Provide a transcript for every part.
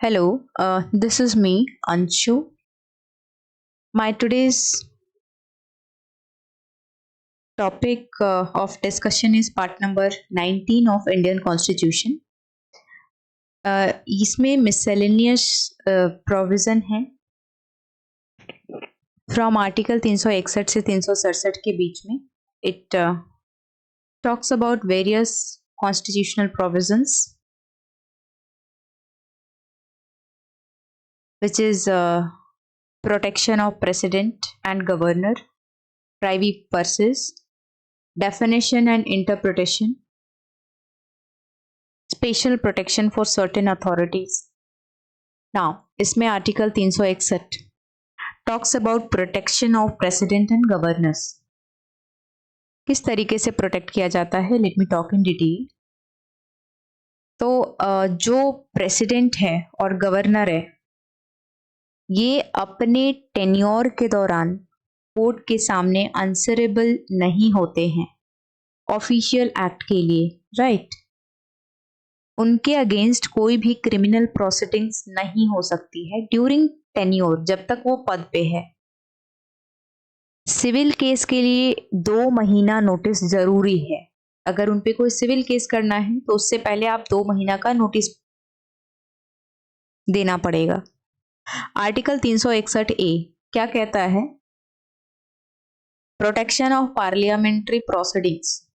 Hello, this is me, Anshu. My today's topic of discussion is part number 19 of Indian Constitution. इसमें miscellaneous provision है from article 361 से 367 के बीच में. It talks about various constitutional provisions, which is protection of president and governor, private purses, definition and interpretation, special protection for certain authorities. Now, इसमें article 361 talks about protection of president and governors. किस तरीके से protect किया जाता है? Let me talk in detail. तो जो president है और गवर्नर है, ये अपने टेन्योर के दौरान कोर्ट के सामने आंसरेबल नहीं होते हैं ऑफिशियल एक्ट के लिए, राइट? उनके अगेंस्ट कोई भी क्रिमिनल प्रोसीडिंग्स नहीं हो सकती है ड्यूरिंग टेन्योर, जब तक वो पद पे है. सिविल केस के लिए 2 महीना नोटिस जरूरी है. अगर उन पे कोई सिविल केस करना है तो उससे पहले आप 2 महीना का नोटिस देना पड़ेगा. आर्टिकल 361 ए क्या कहता है? Protection of parliamentary proceedings.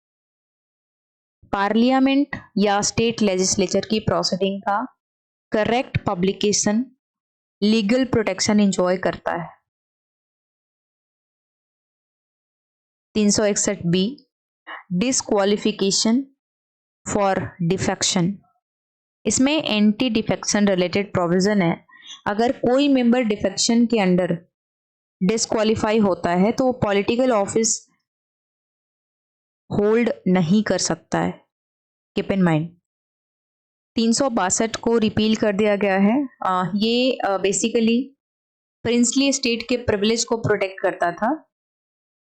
Parliament या स्टेट लेजिस्लेचर की प्रोसीडिंग का correct publication legal protection enjoy करता है. 361 बी डिसक्वालिफिकेशन फॉर डिफेक्शन. इसमें एंटी डिफेक्शन रिलेटेड प्रोविजन है. अगर कोई मेंबर डिफेक्शन के अंडर डिस्क्वालीफाई होता है तो वो पॉलिटिकल ऑफिस होल्ड नहीं कर सकता है. Keep in mind. 362 को रिपील कर दिया गया है. ये बेसिकली प्रिंसली स्टेट के प्रिविलेज को प्रोटेक्ट करता था,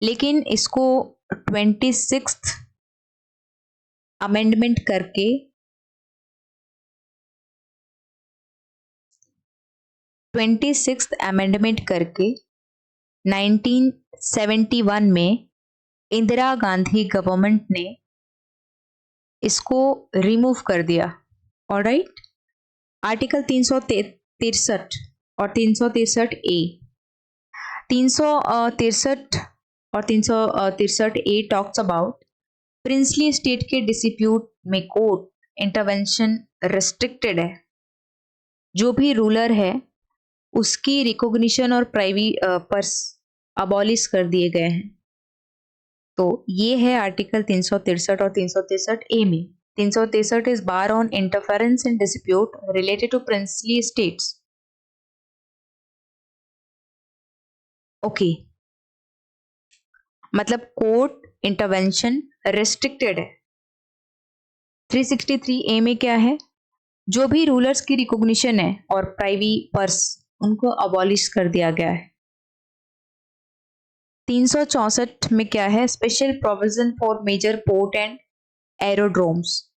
लेकिन इसको 26th अमेंडमेंट करके 1971 में इंदिरा गांधी गवर्नमेंट ने इसको रिमूव कर दिया. ऑलराइट. आर्टिकल 363 और 363 ए. 363 और 363 ए टॉक्स अबाउट प्रिंसली स्टेट के डिस्प्यूट में कोर्ट इंटरवेंशन रिस्ट्रिक्टेड है. जो भी रूलर है उसकी रिकॉग्निशन और प्राइवेट पर्स अबॉलिश कर दिए गए हैं. तो ये है आर्टिकल 363 और 363 ए में. 363 is bar on interference in dispute related to princely states. Okay, मतलब कोर्ट इंटरवेंशन रिस्ट्रिक्टेड है. 363 ए में क्या है? जो भी रूलर्स की रिकॉग्निशन है और प्राइवेट पर्स, उनको अबॉलिश कर दिया गया है. 364 में क्या है? Special provision for major port and aerodromes.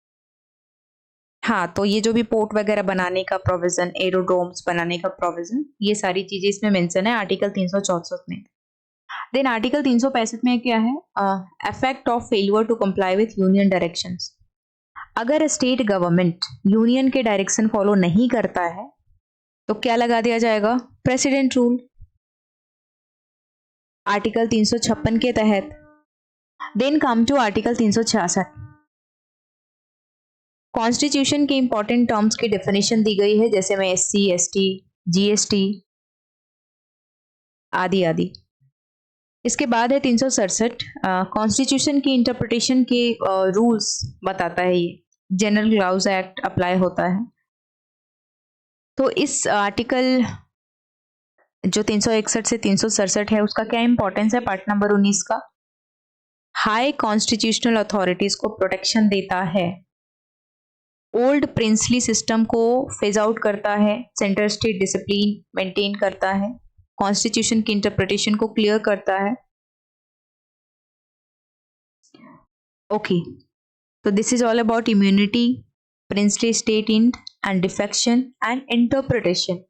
हाँ, तो ये जो भी पोर्ट वगैरह बनाने का प्रोविजन, एरोड्रोम्स बनाने का प्रोविजन, ये सारी चीजें इसमें मेंशन है आर्टिकल 364 में. देन आर्टिकल 365 में क्या है? Effect of failure to comply with union directions. अगर स्टेट गवर्नमेंट यूनियन के डायरेक्शन फॉलो नहीं करता है तो क्या लगा दिया जाएगा? President rule. आर्टिकल 356 के तहत. Then come to article 366. Constitution के इंपॉर्टेंट टर्म्स की डेफिनेशन दी गई है, जैसे में SC, ST, GST आदि आदि. इसके बाद है 367. कॉन्स्टिट्यूशन की इंटरप्रिटेशन के रूल्स बताता है. ये जनरल क्लॉज एक्ट अप्लाई होता है. तो इस आर्टिकल जो 361 से 367 है उसका क्या इंपॉर्टेंस है? पार्ट नंबर 19 का हाई कॉन्स्टिट्यूशनल अथॉरिटीज को प्रोटेक्शन देता है. ओल्ड प्रिंसली सिस्टम को फेज आउट करता है. सेंटर स्टेट डिसिप्लिन मेंटेन करता है. कॉन्स्टिट्यूशन की इंटरप्रिटेशन को क्लियर करता है. ओके, तो this is all about immunity, princely state and defection and interpretation